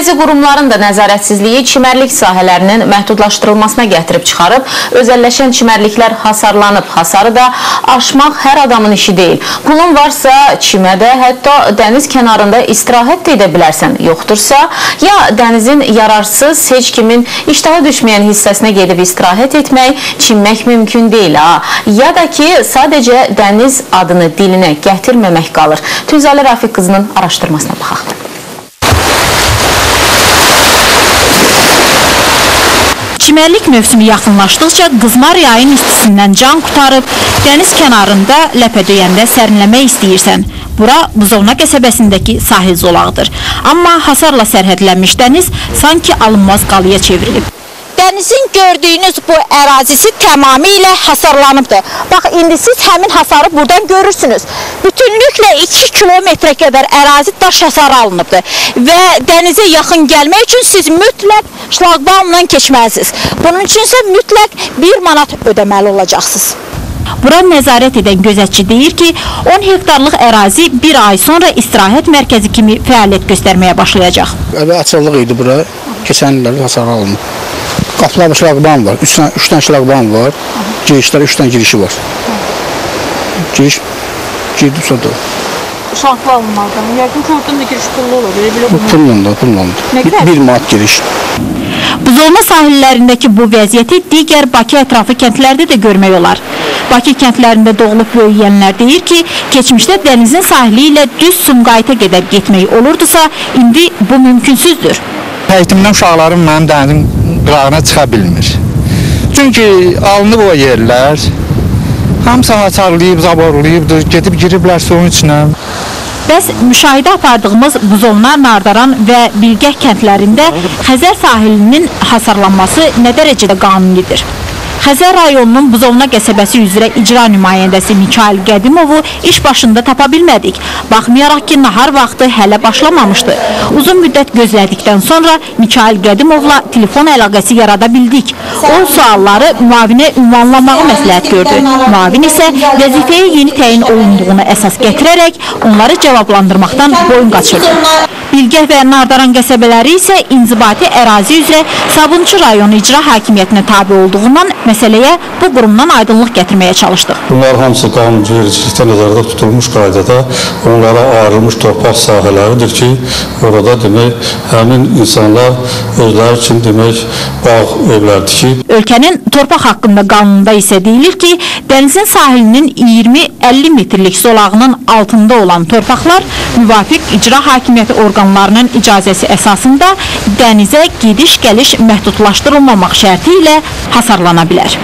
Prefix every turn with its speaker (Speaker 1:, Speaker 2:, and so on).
Speaker 1: Bəzi qurumların da nəzarətsizliyi çimərlik sahələrinin məhdudlaşdırılmasına gətirib çıxarıb, özəlləşən çimərliklər hasarlanıb, hasarı da aşmaq hər adamın işi deyil. Pulun varsa çimədə, hətta dəniz kənarında istirahət də edə bilərsən, yoxdursa, ya dənizin yararsız, heç kimin iştaha düşməyən hissəsinə gedib istirahət etmək, çimmək mümkün deyil, ya da ki, sadəcə dəniz adını dilinə gətirməmək qalır. Tünzalə Rafiq qızının araşdırmasına baxaq.
Speaker 2: Çimərlik mövsümü yaxınlaşdıqca qızmar yayın istisindən can qutarıb, dəniz kənarında ləpə döyəndə sərinləmək istəyirsən. Bura Buzovna qəsəbəsindəki sahil zolağıdır. Amma hasarla sərhədlənmiş dəniz sanki alınmaz qalıya çevrilib.
Speaker 3: Dənizin gördüyünüz bu ərazisi tamamilə hasarlanıbdır. Bax, indi siz həmin hasarı buradan görürsünüz. Bütünlüklə 2 kilometrə qədər ərazi daş hasarı alınıbdır. Və dənizə yaxın gəlmək üçün siz mütləq şlaqbaumla keçməlisiniz. Bunun üçünsə mütləq 1 manat ödəməli olacaqsınız.
Speaker 2: Bura nəzarət edən gözətçi deyir ki, 10 hektarlıq ərazi bir ay sonra istirahət mərkəzi kimi fəaliyyət göstərməyə başlayacaq.
Speaker 4: Açıqlıq idi bura, keçən illər hasarı alınıb. Qapılar şlaqban var, 3 dənə şlaqban var, girişlər 3 dənə girişi var. Giriş girdi sonra.
Speaker 2: Şlaqban alınmadan, yəqin kördün də giriş pullu olur.
Speaker 4: Pullundur. 1 manat giriş.
Speaker 2: Buzovna sahillərindəki bu vəziyyəti digər Bakı ətrafı kəndlərdə də görmək olar. Bakı kəndlərində doğulub böyüyənlər deyir ki, keçmişdə dənizin sahili ilə düz Sumqayıta qədər getmək olurdusa, indi bu mümkünsüzdür.
Speaker 5: Həyətimdən uşaqlarım mənim dənizin qırağına çıxa bilmir. Çünki alınıb o yerlər, hamısı hasarlayıb, zaborlayıbdır, gedib giriblər suyun içinə.
Speaker 2: Bəs müşahidə apardığımız Buzovna, Nardaran və Bilgəh kəndlərində Xəzər sahilinin hasarlanması nə dərəcədə qanunidir? Xəzər rayonunun Buzovna qəsəbəsi üzrə icra nümayəndəsi Mikail Qədimovu iş başında tapa bilmədik. Baxmayaraq ki, nahar vaxtı hələ başlamamışdı. Uzun müddət gözlədikdən sonra Mikail Qədimovla telefon əlaqəsi yarada bildik. O sualları müavinə ünvanlamağı məsləhət gördü. Müavin isə vəzifəyə yeni təyin olunduğunu əsas gətirərək onları cavablandırmaqdan boyun qaçırdı. Bilgəh və Nardaran qəsəbələri isə inzibati ərazi üzrə Sabunçu rayonu icra hakimiyyətinə tabi olduğundan məsələyə bu qurumdan aydınlıq gətirməyə çalışdıq.
Speaker 6: Bunlar hamısı qanuncu vericilikdə nəzərdə tutulmuş qaydada onlara ayrılmış torpaq sahələridir ki, orada demək, həmin insanlar özləri üçün demək, bağ evlər tikib.
Speaker 2: Ölkənin torpaq haqqında qanununda isə deyilir ki, dənizin sahilinin 20-50 metrlik zolağının altında olan torpaqlar müvafiq icra hakimiyyəti orqanlarının icazəsi əsasında dənizə gediş-gəliş məhdudlaşdırılmamaq şərti ilə hasarlana bilər.